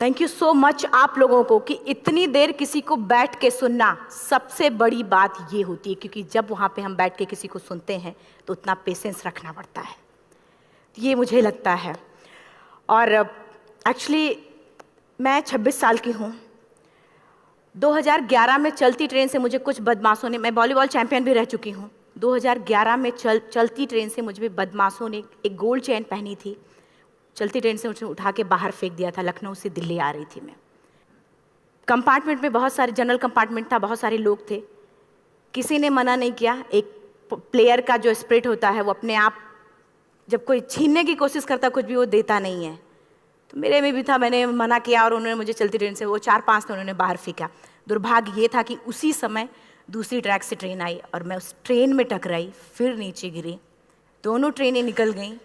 Thank you so much आप लोगों को कि इतनी देर किसी को बैठ के सुनना सबसे बड़ी बात ये होती है, क्योंकि जब वहाँ पे हम बैठ के किसी को सुनते हैं तो उतना पेशेंस रखना पड़ता है, ये मुझे लगता है। और एक्चुअली मैं 26 साल की हूँ। 2011 में चलती ट्रेन से मुझे कुछ बदमाशों ने, मैं वॉलीबॉल चैंपियन भी रह चुकी हूँ, 2011 में चलती ट्रेन से मुझे बदमाशों ने एक गोल्ड चेन पहनी थी, चलती ट्रेन से मुझे उठा के बाहर फेंक दिया था। लखनऊ से दिल्ली आ रही थी मैं। कंपार्टमेंट में बहुत सारे, जनरल कंपार्टमेंट था, बहुत सारे लोग थे, किसी ने मना नहीं किया। एक प्लेयर का जो स्पिरिट होता है वो अपने आप, जब कोई छीनने की कोशिश करता कुछ भी, वो देता नहीं है, तो मेरे में भी था। मैंने मना किया और उन्होंने मुझे चलती ट्रेन से, वो 4-5 थे, उन्होंने बाहर फेंका। दुर्भाग्य ये था कि उसी समय दूसरी ट्रैक से ट्रेन आई और मैं उस ट्रेन में टकराई, फिर नीचे गिरी, दोनों ट्रेनें निकल गईं।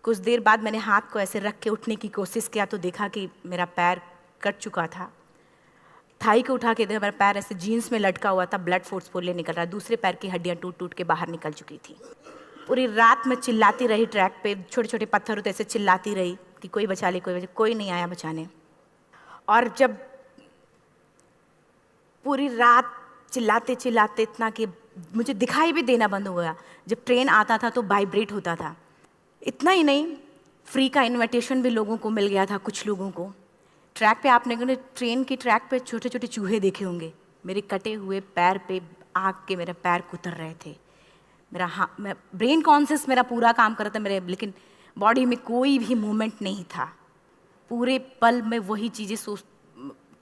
कुछ देर बाद मैंने हाथ को ऐसे रख के उठने की कोशिश किया तो देखा कि मेरा पैर कट चुका था। थाई को उठा के देखा, मेरा पैर ऐसे जीन्स में लटका हुआ था, ब्लड फोर्सफुली निकल रहा, दूसरे पैर की हड्डियाँ टूट टूट के बाहर निकल चुकी थी। पूरी रात मैं चिल्लाती रही ट्रैक पे, छोटे छोटे पत्थर होते ऐसे चिल्लाती रही कि कोई बचा ले, कोई नहीं आया बचाने। और जब पूरी रात चिल्लाते चिल्लाते इतना कि मुझे दिखाई भी देना बंद हो गया, जब ट्रेन आता था तो वाइब्रेट होता था। इतना ही नहीं, फ्री का इनविटेशन भी लोगों को मिल गया था, कुछ लोगों को। ट्रैक पे आपने ट्रेन की ट्रैक पे छोटे छोटे चूहे देखे होंगे, मेरे कटे हुए पैर पे आग के मेरे पैर कुतर रहे थे। मैं ब्रेन कॉन्शियस मेरा पूरा काम कर रहा था मेरे, लेकिन बॉडी में कोई भी मूवमेंट नहीं था। पूरे पल में वही चीज़ें सोच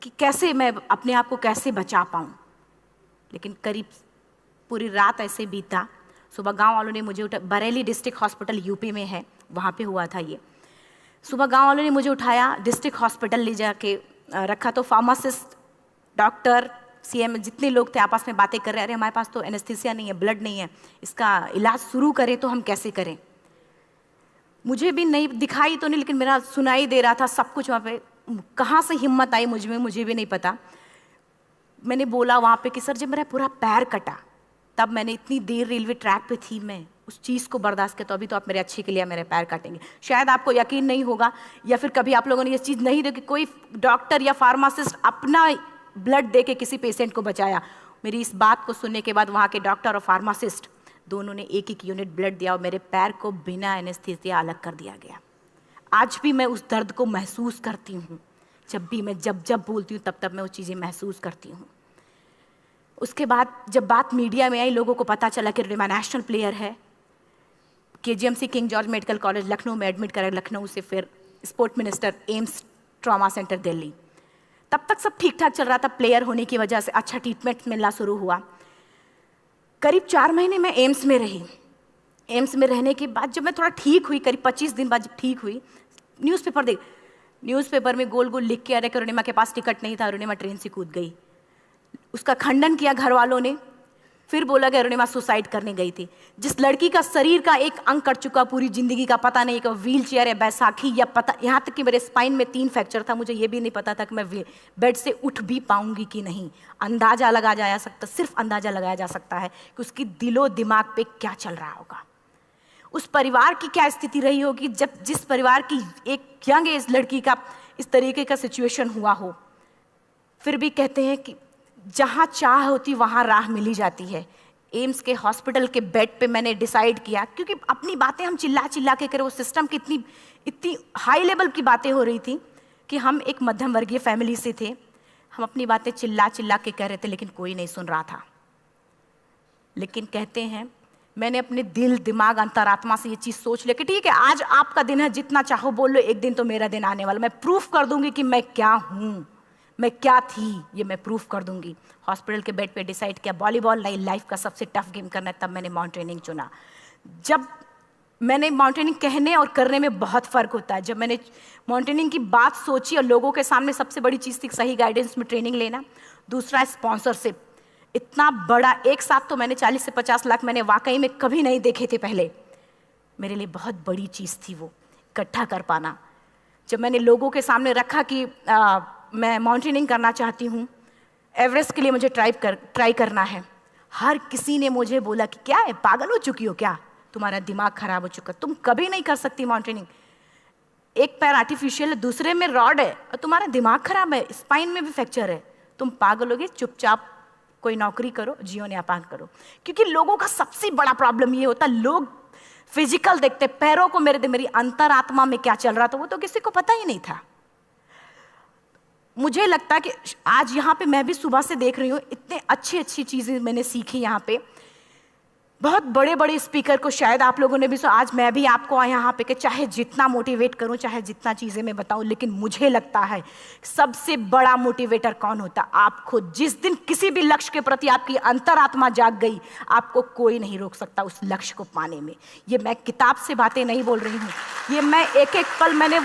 कि कैसे मैं अपने आप को कैसे बचा पाऊँ। लेकिन करीब पूरी रात ऐसे बीता। सुबह गांव वालों ने मुझे बरेली डिस्ट्रिक्ट हॉस्पिटल यूपी में है, वहाँ पे हुआ था ये। सुबह गांव वालों ने मुझे उठाया, डिस्ट्रिक्ट हॉस्पिटल ले जाके रखा, तो फार्मासिस्ट, डॉक्टर, सीएम जितने लोग थे आपस में बातें कर रहे, अरे हमारे पास तो एनेस्थीसिया नहीं है, ब्लड नहीं है, इसका इलाज शुरू करें तो हम कैसे करें। मुझे भी नहीं दिखाई तो नहीं, लेकिन मेरा सुनाई दे रहा था सब कुछ वहाँ पे। कहाँ से हिम्मत आई मुझ में, मुझे भी नहीं पता। मैंने बोला वहाँ पे कि सर जब मेरा पूरा पैर कटा, तब मैंने इतनी देर रेलवे ट्रैक पे थी, मैं उस चीज़ को बर्दाश्त किया, तो अभी तो आप मेरे अच्छे के लिए मेरे पैर काटेंगे। शायद आपको यकीन नहीं होगा, या फिर कभी आप लोगों ने ये चीज़ नहीं देखी, कोई डॉक्टर या फार्मासिस्ट अपना ब्लड दे के किसी पेशेंट को बचाया। मेरी इस बात को सुनने के बाद वहाँ के डॉक्टर और फार्मासिस्ट दोनों ने एक एक यूनिट ब्लड दिया और मेरे पैर को बिना एनेस्थीसिया अलग कर दिया गया। आज भी मैं उस दर्द को महसूस करती हूँ। जब भी मैं जब बोलती हूँ तब मैं वो चीज़ें महसूस करती हूँ। उसके बाद जब बात मीडिया में आई, लोगों को पता चला कि रिमा नेशनल प्लेयर है, KGMC king George medical college Lucknow में एडमिट करा, लखनऊ से फिर sport minister, AIIMS trauma centre Delhi. तब तक सब ठीक ठाक चल रहा था, प्लेयर होने की वजह से अच्छा ट्रीटमेंट मिलना शुरू हुआ। करीब 4 महीने मैं एम्स में रही। एम्स में रहने के बाद जब मैं थोड़ा ठीक हुई, करीब 25 दिन बाद जब ठीक हुई, न्यूज़पेपर में गोल गोल लिख के आ रहे कि अरुणिमा के पास टिकट नहीं था, अरुणिमा ट्रेन से कूद गई। उसका खंडन किया घर वालों ने, फिर बोला कि अरुणिमा सुसाइड करने गई थी। जिस लड़की का शरीर का एक अंग कट चुका, पूरी जिंदगी का पता नहीं कि व्हील चेयर है, बैसाखी या पता, यहाँ तक कि मेरे स्पाइन में 3 फ्रैक्चर था, मुझे ये भी नहीं पता था कि मैं बेड से उठ भी पाऊंगी कि नहीं। अंदाजा लगाया जा सकता, सिर्फ अंदाजा लगाया जा सकता है कि उसकी दिलो दिमाग पे क्या चल रहा होगा, उस परिवार की क्या स्थिति रही होगी जब जिस परिवार की एक यंग एज लड़की का इस तरीके का सिचुएशन हुआ हो। फिर भी कहते हैं कि जहाँ चाह होती वहाँ राह मिली जाती है। एम्स के हॉस्पिटल के बेड पे मैंने डिसाइड किया, क्योंकि अपनी बातें हम चिल्ला चिल्ला के करें, वो सिस्टम की इतनी हाई लेवल की बातें हो रही थी कि हम एक मध्यम वर्गीय फैमिली से थे, हम अपनी बातें चिल्ला चिल्ला के कह रहे थे, लेकिन कोई नहीं सुन रहा था। लेकिन कहते हैं मैंने अपने दिल दिमाग अंतरात्मा से ये चीज़ सोच लिया कि ठीक है, आज आपका दिन है, जितना चाहो बोल लो, एक दिन तो मेरा दिन आने वाला, मैं प्रूफ कर दूंगी कि मैं क्या हूँ, मैं क्या थी, ये मैं प्रूफ कर दूंगी। हॉस्पिटल के बेड पे डिसाइड किया वॉलीबॉल लाइफ का सबसे टफ गेम करना है, तब मैंने माउंटेनिंग चुना। जब मैंने माउंटेनिंग कहने और करने में बहुत फ़र्क होता है। जब मैंने माउंटेनिंग की बात सोची और लोगों के सामने, सबसे बड़ी चीज़ थी सही गाइडेंस में ट्रेनिंग लेना, दूसरा स्पॉन्सरशिप। इतना बड़ा एक साथ तो मैंने 40 से 50 लाख मैंने वाकई में कभी नहीं देखे थे पहले। मेरे लिए बहुत बड़ी चीज़ थी वो इकट्ठा कर पाना। जब मैंने लोगों के सामने रखा कि मैं माउंटेनिंग करना चाहती हूँ, एवरेस्ट के लिए मुझे ट्राई करना है, हर किसी ने मुझे बोला कि क्या है, पागल हो चुकी हो क्या, तुम्हारा दिमाग खराब हो चुका, तुम कभी नहीं कर सकती माउंटेनिंग। एक पैर आर्टिफिशियल है, दूसरे में रॉड है, और तुम्हारा दिमाग खराब है, स्पाइन में भी फ्रैक्चर है, तुम पागल होगे, चुपचाप कोई नौकरी करो, जीवन यापन करो। क्योंकि लोगों का सबसे बड़ा प्रॉब्लम ये होता है, लोग फिजिकल देखते, पैरों को मेरी अंतरात्मा में क्या चल रहा था वो तो किसी को पता ही नहीं था। मुझे लगता है कि आज यहाँ पे मैं भी सुबह से देख रही हूँ, इतने अच्छी अच्छी चीज़ें मैंने सीखी यहाँ पे। बहुत बड़े बड़े स्पीकर को शायद आप लोगों ने भी सुना, आज मैं भी आपको यहाँ पे कि चाहे जितना मोटिवेट करूँ, चाहे जितना चीज़ें मैं बताऊँ, लेकिन मुझे लगता है सबसे बड़ा मोटिवेटर कौन होता? आप खुद। जिस दिन किसी भी लक्ष्य के प्रति आपकी अंतरात्मा जाग गई, आपको कोई नहीं रोक सकता उस लक्ष्य को पाने में। ये मैं किताब से बातें नहीं बोल रही हूँ, ये मैं एक एक पल मैंने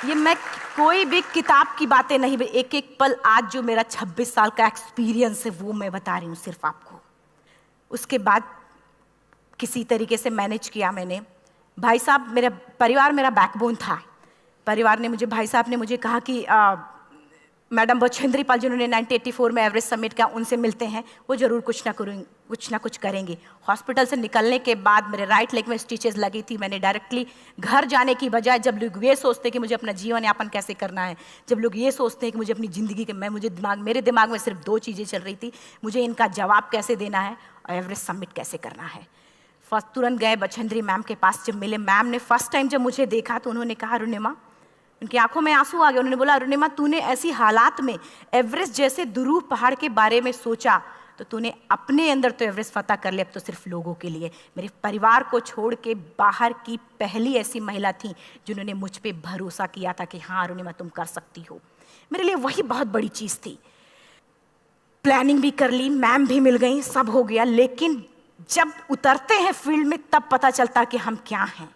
ये मैं कोई भी किताब की बातें नहीं, एक एक पल आज जो मेरा 26 साल का एक्सपीरियंस है वो मैं बता रही हूँ सिर्फ आपको। उसके बाद किसी तरीके से मैनेज किया मैंने। भाई साहब, मेरा परिवार मेरा बैकबोन था। परिवार ने मुझे, भाई साहब ने मुझे कहा कि मैडम बछेंद्री पाल जिन्होंने 1984 में एवरेस्ट समिट का, उनसे मिलते हैं, वो जरूर कुछ ना कुछ करेंगे। हॉस्पिटल से निकलने के बाद मेरे राइट लेग में स्टिचेस लगी थी। मैंने डायरेक्टली घर जाने की बजाय, जब लोग ये सोचते कि मुझे अपना जीवन यापन कैसे करना है, जब लोग ये सोचते हैं कि मुझे अपनी ज़िंदगी के, मेरे दिमाग में सिर्फ 2 चीज़ें चल रही थी, मुझे इनका जवाब कैसे देना है और एवरेस्ट समिट कैसे करना है। फर्स्ट तुरंत गए बछेंद्री मैम के पास। जब मिले, मैम ने फर्स्ट टाइम जब मुझे देखा तो उन्होंने कहा, अरुणिमा, उनकी आंखों में आंसू आ गए। उन्होंने बोला, अरुणिमा, तूने ऐसी हालात में एवरेस्ट जैसे दुरूह पहाड़ के बारे में सोचा तो तूने अपने अंदर तो एवरेस्ट फतह कर लिया, अब तो सिर्फ लोगों के लिए। मेरे परिवार को छोड़ के बाहर की पहली ऐसी महिला थी जिन्होंने मुझ पे भरोसा किया था कि हाँ अरुणिमा, तुम कर सकती हो। मेरे लिए वही बहुत बड़ी चीज़ थी। प्लानिंग भी कर ली, मैम भी मिल गई, सब हो गया। लेकिन जब उतरते हैं फील्ड में तब पता चलता कि हम क्या हैं।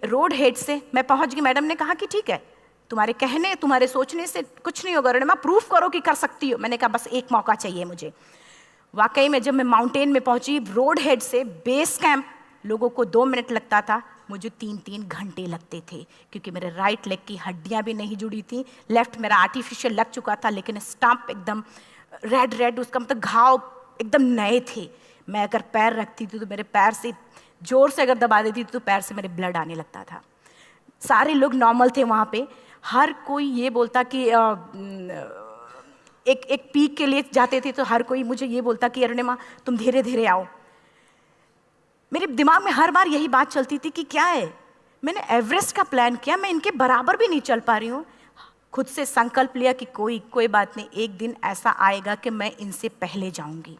रोड हेड से मैं पहुंच गई। मैडम ने कहा कि ठीक है, तुम्हारे कहने, तुम्हारे सोचने से कुछ नहीं होगा अरुणिमा, प्रूफ करो कि कर सकती हो। मैंने कहा बस एक मौका चाहिए मुझे। वाकई में जब मैं माउंटेन में पहुंची, रोड हेड से बेस कैंप लोगों को 2 मिनट लगता था, मुझे 3-3 घंटे लगते थे, क्योंकि मेरे राइट लेग की हड्डियां भी नहीं जुड़ी थी। लेफ्ट मेरा आर्टिफिशियल लग चुका था, लेकिन स्टंप एकदम रेड, उसका मतलब घाव एकदम नए थे। मैं अगर पैर रखती थी तो मेरे पैर से जोर से अगर दबा देती थी तो पैर से मेरे ब्लड आने लगता था। सारे लोग नॉर्मल थे वहाँ पे। हर कोई ये बोलता कि एक पीक के लिए जाते थे तो हर कोई मुझे ये बोलता कि अरुणिमा, तुम धीरे धीरे आओ। मेरे दिमाग में हर बार यही बात चलती थी कि क्या है, मैंने एवरेस्ट का प्लान किया, मैं इनके बराबर भी नहीं चल पा रही हूँ। खुद से संकल्प लिया कि कोई बात नहीं, एक दिन ऐसा आएगा कि मैं इनसे पहले जाऊँगी।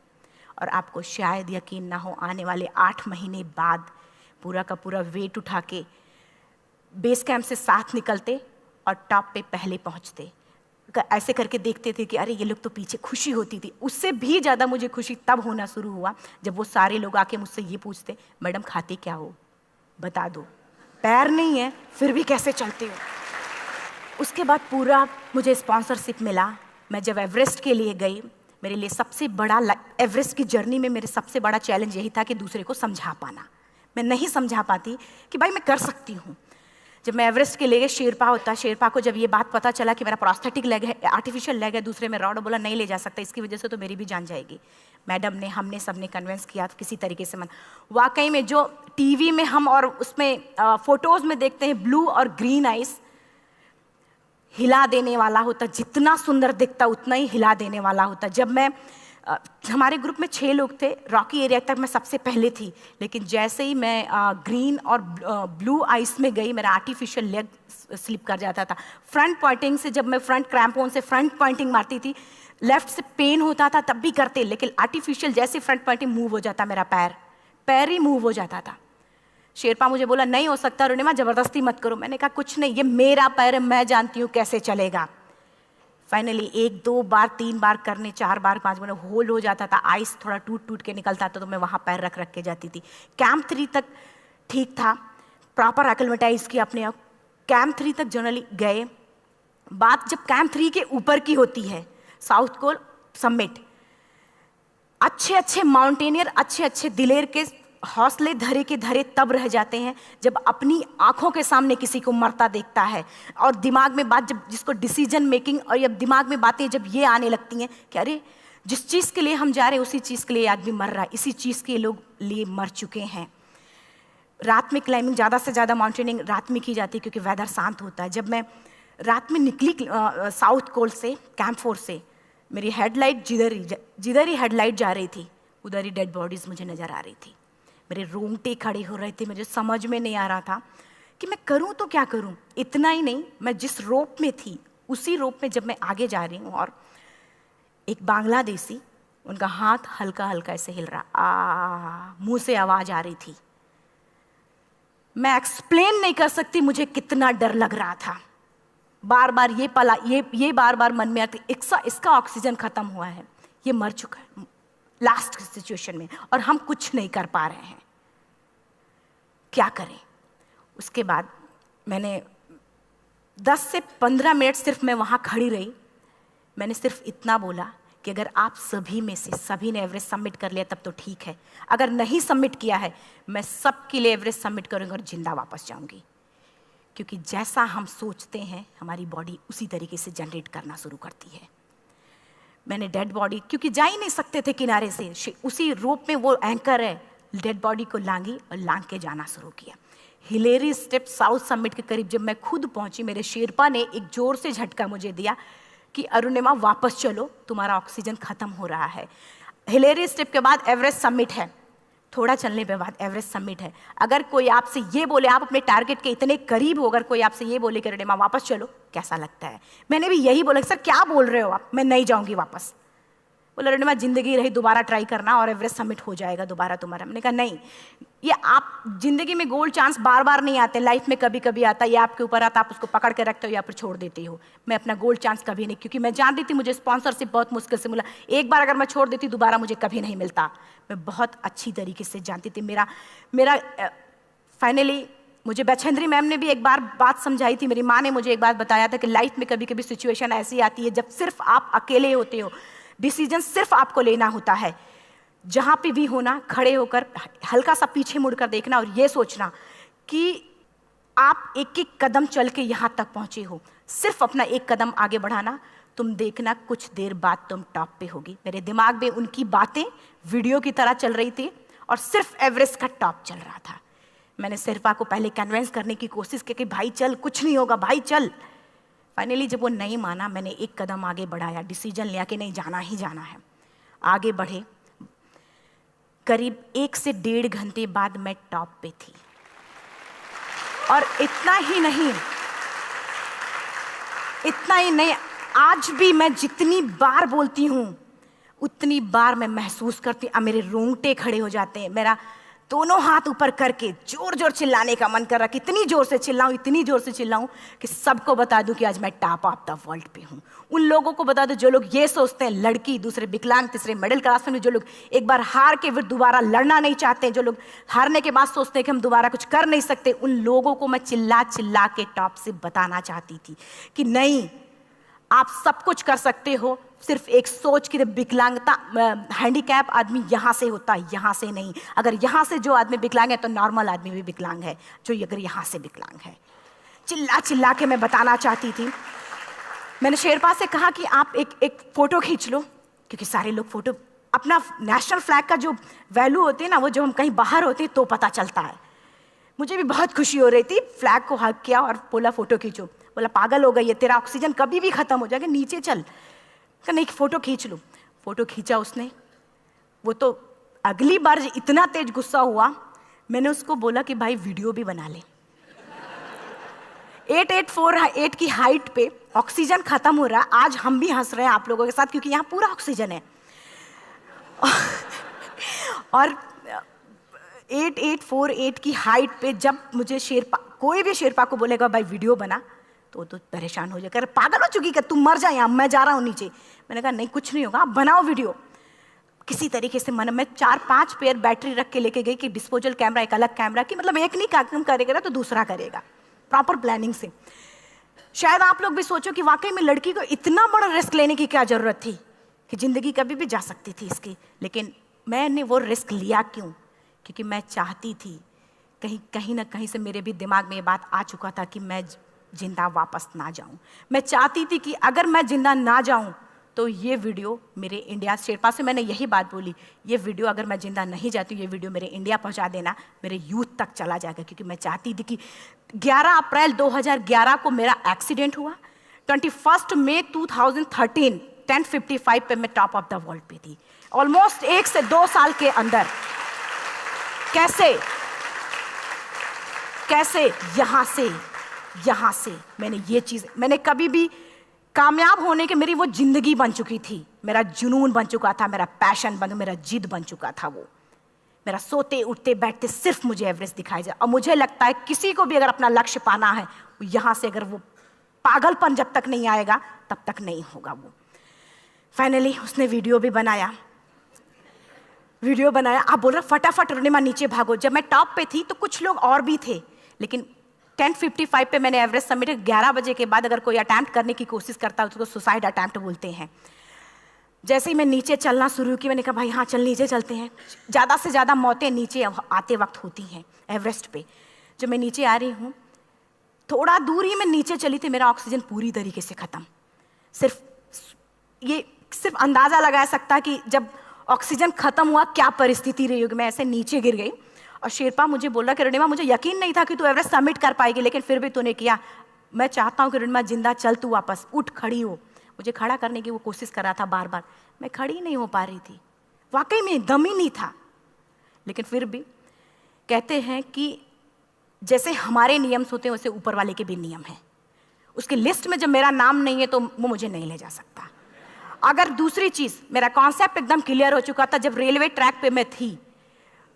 और आपको शायद यकीन ना हो, आने वाले 8 महीने बाद पूरा का पूरा वेट उठा के बेस कैंप से साथ निकलते और टॉप पे पहले पहुंचते। ऐसे करके देखते थे कि अरे ये लोग तो पीछे। खुशी होती थी। उससे भी ज़्यादा मुझे खुशी तब होना शुरू हुआ जब वो सारे लोग आके मुझसे ये पूछते, मैडम खाते क्या हो, बता दो, पैर नहीं है फिर भी कैसे चलते हो। उसके बाद पूरा मुझे स्पॉन्सरशिप मिला। मैं जब एवरेस्ट के लिए गई, मेरे लिए सबसे बड़ा, एवरेस्ट की जर्नी में मेरे सबसे बड़ा चैलेंज यही था कि दूसरे को समझा पाना। मैं नहीं समझा पाती कि भाई मैं कर सकती हूँ। जब मैं एवरेस्ट के लिए गई, शेरपा होता, शेरपा को जब ये बात पता चला कि मेरा प्रोस्थेटिक लेग है, आर्टिफिशियल लेग है, दूसरे में रॉड, बोला नहीं ले जा सकता, इसकी वजह से तो मेरी भी जान जाएगी। मैडम ने, हमने सबने कन्विंस किया किसी तरीके से। मन वाकई में जो टीवी में हम और उसमें फोटोज़ में देखते हैं, ब्लू और ग्रीन आइस, हिला देने वाला होता। जितना सुंदर दिखता उतना ही हिला देने वाला होता। जब मैं हमारे ग्रुप में 6 लोग थे, रॉकी एरिया तक मैं सबसे पहले थी, लेकिन जैसे ही मैं ग्रीन और ब्लू आइस में गई, मेरा आर्टिफिशियल लेग स्लिप कर जाता था। फ्रंट पॉइंटिंग से, जब मैं फ्रंट क्रैम्पोन से फ्रंट पॉइंटिंग मारती थी, लेफ्ट से पेन होता था तब भी करते, लेकिन आर्टिफिशियल जैसे फ्रंट पॉइंटिंग मूव हो जाता, मेरा पैर ही मूव हो जाता था। शेरपा मुझे बोला नहीं हो सकता अरुणिमा, जबरदस्ती मत करो। मैंने कहा कुछ नहीं, ये मेरा पैर है, मैं जानती हूँ कैसे चलेगा। फाइनली 1, 2 बार, 3 बार करने, 4 बार, 5 बार होल हो जाता था। आइस थोड़ा टूट के निकलता था तो मैं वहाँ पैर रख के जाती थी। कैंप 3 तक ठीक था, प्रॉपर एक्लेमेटाइज किया अपने आप। कैंप 3 तक जनरली गए। बात जब कैंप 3 के ऊपर की होती है, साउथ कोल समिट, अच्छे माउंटेनियर, अच्छे दिलेर के हौसले धरे के धरे तब रह जाते हैं जब अपनी आंखों के सामने किसी को मरता देखता है, और दिमाग में बात, जब जिसको डिसीजन मेकिंग, और जब दिमाग में बातें जब ये आने लगती हैं कि अरे जिस चीज़ के लिए हम जा रहे हैं उसी चीज़ के लिए आदमी मर रहा है, इसी चीज़ के लोग लिए मर चुके हैं। रात में क्लाइंबिंग, ज़्यादा से ज़्यादा माउंटेनिंग रात में की जाती है क्योंकि वेदर शांत होता है। जब मैं रात में निकली साउथ कोल से, कैंप 4 से, मेरी हेडलाइट जिधर ही हेडलाइट जा रही थी उधर ही डेड बॉडीज़ मुझे नज़र आ रही थी। मेरे रोंगटे खड़े हो रहे थे, मुझे समझ में नहीं आ रहा था कि मैं करूं तो क्या करूं। इतना ही नहीं, मैं जिस रोप में थी उसी रोप में जब मैं आगे जा रही हूं और एक बांग्लादेशी, उनका हाथ हल्का हल्का ऐसे हिल रहा, मुंह से आवाज आ रही थी। मैं एक्सप्लेन नहीं कर सकती मुझे कितना डर लग रहा था। बार बार ये बार बार मन में आती, इसका ऑक्सीजन खत्म हुआ है, ये मर चुका है लास्ट सिचुएशन में, और हम कुछ नहीं कर पा रहे हैं, क्या करें। उसके बाद मैंने 10 से 15 मिनट सिर्फ मैं वहाँ खड़ी रही। मैंने सिर्फ इतना बोला कि अगर आप सभी में से सभी ने एवरेस्ट सबमिट कर लिया तब तो ठीक है, अगर नहीं सबमिट किया है मैं सबके लिए एवरेस्ट सबमिट करूँगी और जिंदा वापस जाऊँगी। क्योंकि जैसा हम सोचते हैं हमारी बॉडी उसी तरीके से जनरेट करना शुरू करती है। मैंने डेड बॉडी, क्योंकि जा ही नहीं सकते थे किनारे से, उसी रोप में वो एंकर है, डेड बॉडी को लांगी और लांग के जाना शुरू किया। हिलेरी स्टेप साउथ समिट के करीब जब मैं खुद पहुंची, मेरे शेरपा ने एक जोर से झटका मुझे दिया कि अरुणिमा वापस चलो, तुम्हारा ऑक्सीजन खत्म हो रहा है। हिलेरी स्टेप के बाद एवरेस्ट समिट है, थोड़ा चलने के बाद एवरेस्ट समिट है। अगर कोई आपसे ये बोले, आप अपने टारगेट के इतने करीब हो, अगर कोई आपसे ये बोले कि अरुणिमा वापस चलो, कैसा लगता है? मैंने भी यही बोला, सर क्या बोल रहे हो आप, मैं नहीं जाऊंगी वापस। बोला अरुणिमा जिंदगी रही, दोबारा ट्राई करना और एवरेस्ट समिट हो जाएगा दोबारा तुम्हारा। मैंने कहा नहीं, ये आप जिंदगी में गोल्ड चांस बार बार नहीं आते, लाइफ में कभी कभी आता है, ये आपके ऊपर आता, आप उसको पकड़ के रखते हो या फिर छोड़ देते हो। मैं अपना गोल्ड चांस कभी नहीं, क्योंकि मैं जानती थी मुझे स्पॉन्सरशिप बहुत मुश्किल से मिला, एक बार अगर मैं छोड़ देती दोबारा मुझे कभी नहीं मिलता। मैं बहुत अच्छी तरीके से जानती थी। मेरा फाइनली मुझे बछेंद्री मैम ने भी एक बार बात समझाई थी, मेरी माँ ने मुझे एक बात बताया था कि लाइफ में कभी कभी सिचुएशन ऐसी आती है जब सिर्फ आप अकेले होते हो, डिसीजन सिर्फ आपको लेना होता है। जहाँ पे भी होना, खड़े होकर हल्का सा पीछे मुड़कर देखना और ये सोचना कि आप एक एक कदम चल के यहाँ तक पहुँचे हो, सिर्फ अपना एक कदम आगे बढ़ाना, तुम देखना कुछ देर बाद तुम टॉप पे होगी। मेरे दिमाग में उनकी बातें वीडियो की तरह चल रही थी और सिर्फ एवरेस्ट का टॉप चल रहा था। मैंने शेरपा को पहले कन्विंस करने की कोशिश की कि भाई चल, कुछ नहीं होगा भाई चल। फाइनली जब वो नहीं माना, मैंने एक कदम आगे बढ़ाया, डिसीजन लिया कि नहीं, जाना ही जाना है। आगे बढ़े, करीब 1 से 1.5 घंटे बाद मैं टॉप पे थी। और इतना ही नहीं, आज भी मैं जितनी बार बोलती हूँ उतनी बार मैं महसूस करती हूँ, मेरे रोंगटे खड़े हो जाते हैं, मेरा दोनों हाथ ऊपर करके जोर जोर चिल्लाने का मन कर रहा, कितनी जोर से चिल्लाऊं कि सबको बता दूं कि आज मैं टॉप ऑफ द वर्ल्ड पे हूं। उन लोगों को बता दूं जो लोग ये सोचते हैं, लड़की, दूसरे विकलांग, तीसरे मिडिल क्लास में, जो लोग एक बार हार के फिर दोबारा लड़ना नहीं चाहते, जो लोग हारने के बाद सोचते हैं कि हम दोबारा कुछ कर नहीं सकते, उन लोगों को मैं चिल्ला चिल्ला के टॉप से बताना चाहती थी कि नहीं, आप सब कुछ कर सकते हो। सिर्फ एक सोच की विकलांगता, हैंडीकैप आदमी यहाँ से होता है, यहाँ से नहीं। अगर यहाँ से जो आदमी विकलांग है तो नॉर्मल आदमी भी विकलांग है, जो अगर यहाँ से विकलांग है। चिल्ला चिल्ला के मैं बताना चाहती थी। मैंने शेरपा से कहा कि आप एक फ़ोटो खींच लो, क्योंकि सारे लोग फ़ोटो, अपना नेशनल फ्लैग का जो वैल्यू होती है ना, वो जो हम कहीं बाहर होते हैं तो पता चलता है। मुझे भी बहुत खुशी हो रही थी, फ्लैग को हग किया और बोला फ़ोटो खींचो। बोला पागल हो गई है, तेरा ऑक्सीजन कभी भी ख़त्म हो जाएगा, नीचे चल। नहीं, फ़ोटो खींच लो। फ़ोटो खींचा उसने। वो तो अगली बार इतना तेज गुस्सा हुआ, मैंने उसको बोला कि भाई वीडियो भी बना ले। 8848 की हाइट पे ऑक्सीजन खत्म हो रहा है। आज हम भी हंस रहे हैं आप लोगों के साथ, क्योंकि यहाँ पूरा ऑक्सीजन है। और 8848 की हाइट पे जब मुझे शेरपा, कोई भी शेरपा को बोलेगा भाई वीडियो बना, तो परेशान हो जाएगा, पागल हो चुकी क्या, तुम मर जाए, यहाँ मैं जा रहा हूँ नीचे। मैंने कहा नहीं, कुछ नहीं होगा, आप बनाओ वीडियो। किसी तरीके से मैं 4-5 पेयर बैटरी रख के लेके गई कि डिस्पोजल कैमरा, एक अलग कैमरा की, मतलब एक नहीं काम करेगा तो दूसरा करेगा, प्रॉपर प्लानिंग से। शायद आप लोग भी सोचो कि वाकई में लड़की को इतना बड़ा रिस्क लेने की क्या जरूरत थी, कि जिंदगी कभी भी जा सकती थी इसकी। लेकिन मैंने वो रिस्क लिया क्यों? क्योंकि मैं चाहती थी, कहीं ना कहीं से मेरे भी दिमाग में ये बात आ चुका था कि मैं जिंदा वापस ना जाऊं। मैं चाहती थी कि अगर मैं जिंदा ना जाऊं तो ये वीडियो मेरे इंडिया शेरपा से मैंने यही बात बोली, ये वीडियो अगर मैं जिंदा नहीं जाती हूँ, ये वीडियो मेरे इंडिया पहुँचा देना, मेरे यूथ तक चला जाएगा। क्योंकि मैं चाहती थी कि 11 अप्रैल 2011 को मेरा एक्सीडेंट हुआ, 21 मई 2013 10:55 पे मैं टॉप ऑफ द वर्ल्ड पे थी। ऑलमोस्ट 1 से 2 साल के अंदर कैसे यहाँ से मैंने ये चीज़, मैंने कभी भी कामयाब होने के, मेरी वो जिंदगी बन चुकी थी, मेरा जुनून बन चुका था, मेरा पैशन मेरा जिद बन चुका था। वो मेरा सोते उठते बैठते सिर्फ मुझे एवरेस्ट दिखाई जाए। और मुझे लगता है किसी को भी अगर अपना लक्ष्य पाना है, यहाँ से अगर वो पागलपन जब तक नहीं आएगा तब तक नहीं होगा। वो फाइनली उसने वीडियो बनाया। आप बोल रहे फटाफट रुनिमा नीचे भागो। जब मैं टॉप पे थी तो कुछ लोग और भी थे, लेकिन 10:55 पे मैंने एवरेस्ट समिट, 11 बजे के बाद अगर कोई अटैम्प्ट करने की कोशिश करता है उसको सुसाइड अटैम्प्ट बोलते हैं। जैसे ही मैं नीचे चलना शुरू की, मैंने कहा भाई हाँ चल नीचे चलते हैं। ज़्यादा से ज़्यादा मौतें नीचे आते वक्त होती हैं एवरेस्ट पे। जब मैं नीचे आ रही हूँ, थोड़ा दूर ही मैं नीचे चली थी, मेरा ऑक्सीजन पूरी तरीके से ख़त्म। सिर्फ अंदाज़ा लगा सकता कि जब ऑक्सीजन ख़त्म हुआ क्या परिस्थिति रही होगी। मैं ऐसे नीचे गिर गई और शेरपा मुझे बोल रहा कि रुनिमा मुझे यकीन नहीं था कि तू एवरेस्ट सबमिट कर पाएगी, लेकिन फिर भी तूने किया। मैं चाहता हूँ कि रुनिमा जिंदा चल, तू वापस उठ, खड़ी हो। मुझे खड़ा करने की वो कोशिश कर रहा था बार बार, मैं खड़ी नहीं हो पा रही थी, वाकई में दम ही नहीं था। लेकिन फिर भी कहते हैं कि जैसे हमारे नियम होते हैं वैसे ऊपर वाले के भी नियम हैं। उसकी लिस्ट में जब मेरा नाम नहीं है तो वो मुझे नहीं ले जा सकता। अगर दूसरी चीज़, मेरा कॉन्सेप्ट एकदम क्लियर हो चुका था। जब रेलवे ट्रैक पे मैं थी,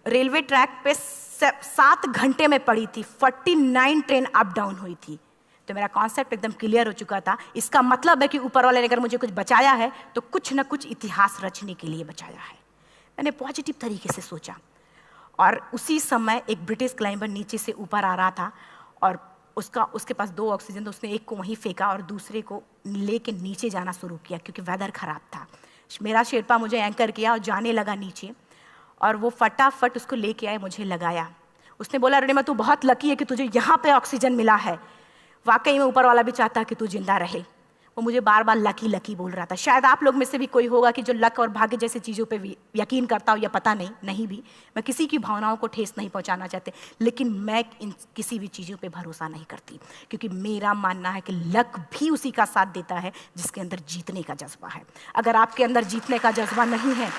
रेलवे ट्रैक पे 7 घंटे में पड़ी थी, 49 ट्रेन अप डाउन हुई थी, तो मेरा कॉन्सेप्ट एकदम क्लियर हो चुका था। इसका मतलब है कि ऊपर वाले ने अगर मुझे कुछ बचाया है तो कुछ ना कुछ इतिहास रचने के लिए बचाया है। मैंने पॉजिटिव तरीके से सोचा। और उसी समय एक ब्रिटिश क्लाइंबर नीचे से ऊपर आ रहा था और उसके पास 2 ऑक्सीजन, तो उसने एक को वहीं फेंका और दूसरे को लेके नीचे जाना शुरू किया क्योंकि वेदर ख़राब था। मेरा शेरपा मुझे एंकर किया और जाने लगा नीचे, और वो फटाफट उसको लेके आए, मुझे लगाया। उसने बोला रुनिमा तू बहुत लकी है कि तुझे यहाँ पे ऑक्सीजन मिला है। वाकई में ऊपर वाला भी चाहता है कि तू जिंदा रहे। वो मुझे बार बार लकी लकी बोल रहा था। शायद आप लोग में से भी कोई होगा कि जो लक और भाग्य जैसी चीज़ों पे यकीन करता हो, या पता नहीं भी। मैं किसी की भावनाओं को ठेस नहीं पहुंचाना चाहती, लेकिन मैं इन किसी भी चीज़ों पे भरोसा नहीं करती, क्योंकि मेरा मानना है कि लक भी उसी का साथ देता है जिसके अंदर जीतने का जज्बा है। अगर आपके अंदर जीतने का जज्बा नहीं है,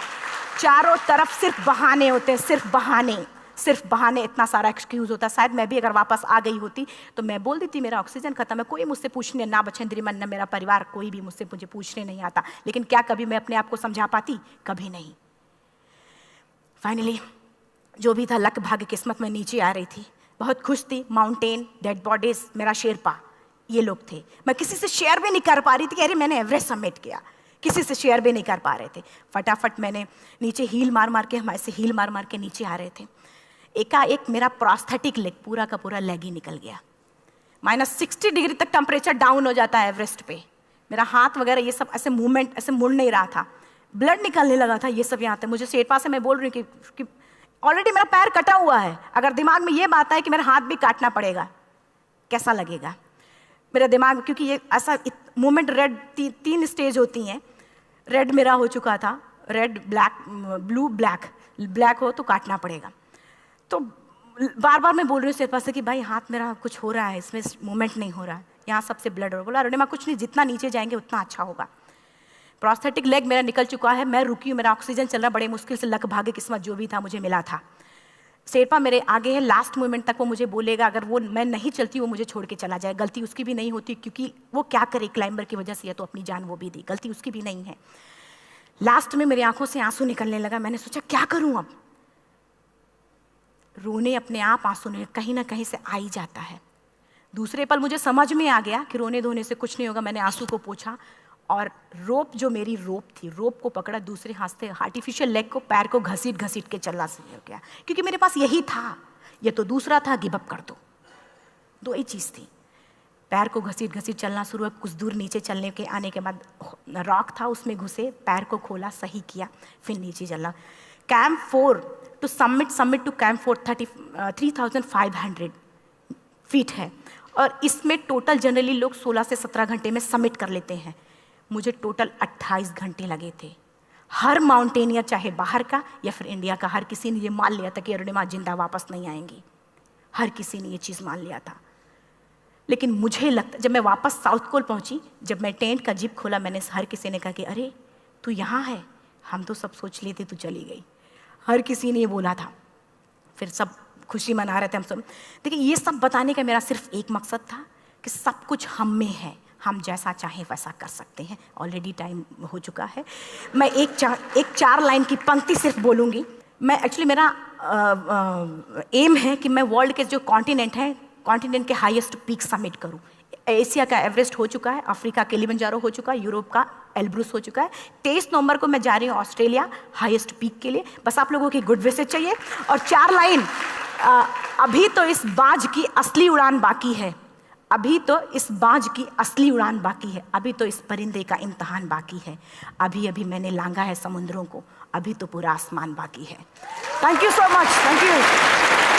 चारों तरफ सिर्फ बहाने होते हैं, सिर्फ बहाने, इतना सारा एक्सक्यूज़ होता है। शायद मैं भी अगर वापस आ गई होती तो मैं बोल देती मेरा ऑक्सीजन खत्म है, कोई मुझसे पूछने ना बछेंद्री मन न मेरा परिवार, कोई भी मुझे पूछने नहीं आता। लेकिन क्या कभी मैं अपने आप को समझा पाती? कभी नहीं। फाइनली जो भी था, लक भाग्य किस्मत में नीचे आ रही थी, बहुत खुश थी। माउंटेन, डेड बॉडीज, मेरा शेरपा, ये लोग थे। मैं किसी से शेयर भी नहीं कर पा रही थी कि अरे मैंने एवरेस्ट सबमिट किया, किसी से शेयर भी नहीं कर पा रहे थे। फटाफट मैंने नीचे हील मार के, हमारे से हील मार के नीचे आ रहे थे। एकाएक मेरा प्रोस्थेटिक लेग, पूरा का पूरा लेग ही निकल गया। -60 डिग्री तक टेम्परेचर डाउन हो जाता है एवरेस्ट पे। मेरा हाथ वगैरह ये सब ऐसे मूवमेंट, ऐसे मुड़ नहीं रहा था, ब्लड निकलने लगा था, ये सब यहाँ तक। मुझे शेरपा से मैं बोल रही हूँ कि ऑलरेडी मेरा पैर कटा हुआ है, अगर दिमाग में ये बात है कि मेरा हाथ भी काटना पड़ेगा, कैसा लगेगा मेरा दिमाग। क्योंकि ये ऐसा मूवमेंट, रेड 3 स्टेज होती हैं। रेड मेरा हो चुका था, रेड, ब्लैक, ब्लू, ब्लैक हो तो काटना पड़ेगा। तो बार बार मैं बोल रही हूँ शेरपा से कि भाई हाथ मेरा कुछ हो रहा है, इसमें मूवमेंट नहीं हो रहा है, यहाँ सबसे ब्लड हो रहा है। बोला रुनिमा कुछ नहीं, जितना नीचे जाएंगे उतना अच्छा होगा। प्रोस्थेटिक लेग मेरा निकल चुका है, मैं रुकी हूँ, मेरा ऑक्सीजन चल रहा, बड़े मुश्किल से, लक भाग्य किस्मत जो भी था मुझे मिला था। शेरपा मेरे आगे है, लास्ट मोमेंट तक वो मुझे बोलेगा, अगर वो मैं नहीं चलती वो मुझे छोड़ के चला जाए। गलती उसकी भी नहीं होती, क्योंकि वो क्या करे, क्लाइंबर की वजह से, या तो अपनी जान वो भी दी, गलती उसकी भी नहीं है। लास्ट में मेरी आंखों से आंसू निकलने लगा। मैंने सोचा क्या करूं अब, रोने अपने आप आंसू ने कहीं ना कहीं से आ ही जाता है। दूसरे पल मुझे समझ में आ गया कि रोने धोने से कुछ नहीं होगा। मैंने आंसू को पोंछा और रोप, जो मेरी रोप थी, रोप को पकड़ा, दूसरे हाथ से आर्टिफिशियल लेग को, पैर को घसीट के चलना शुरू हो गया, क्योंकि मेरे पास यही था। ये तो दूसरा था, गिव अप कर दो ही चीज़ थी। पैर को घसीट चलना शुरू हुआ। कुछ दूर नीचे चलने के आने के बाद रॉक था, उसमें घुसे, पैर को खोला, सही किया, फिर नीचे चलना। Camp 4 to summit to camp 4 3500 feet है, और इसमें टोटल जनरली लोग 16 से 17 घंटे में सबमिट कर लेते हैं। मुझे टोटल 28 घंटे लगे थे। हर माउंटेनियर, चाहे बाहर का या फिर इंडिया का, हर किसी ने ये मान लिया था कि अरुणिमा जिंदा वापस नहीं आएंगी। हर किसी ने ये चीज़ मान लिया था। लेकिन मुझे लगता, जब मैं वापस साउथ पोल पहुंची, जब मैं टेंट का जिप खोला, मैंने हर किसी ने कहा कि अरे तू यहाँ है, हम तो सब सोच लिए थे तू चली गई। हर किसी ने ये बोला था। फिर सब खुशी मना रहे थे हम सब। देखिए, ये सब बताने का मेरा सिर्फ एक मकसद था कि सब कुछ हम में है, हम जैसा चाहें वैसा कर सकते हैं। ऑलरेडी टाइम हो चुका है। मैं एक चार लाइन की पंक्ति सिर्फ बोलूँगी। मैं एक्चुअली, मेरा एम है कि मैं वर्ल्ड के जो कॉन्टिनेंट हैं, कॉन्टिनेंट के हाईएस्ट पीक समिट करूं। एशिया का एवरेस्ट हो चुका है, अफ्रीका किलिमंजारो हो चुका है, यूरोप का एल्ब्रुस हो चुका है। 23 नवंबर को मैं जा रही हूँ ऑस्ट्रेलिया हाईएस्ट पीक के लिए। बस आप लोगों की गुड विशेस चाहिए। और 4 लाइन, अभी तो इस बाज की असली उड़ान बाकी है, अभी तो इस बाज की असली उड़ान बाकी है, अभी तो इस परिंदे का इम्तहान बाकी है, अभी अभी मैंने लांघा है समुद्रों को, अभी तो पूरा आसमान बाकी है। Thank you so much, thank you.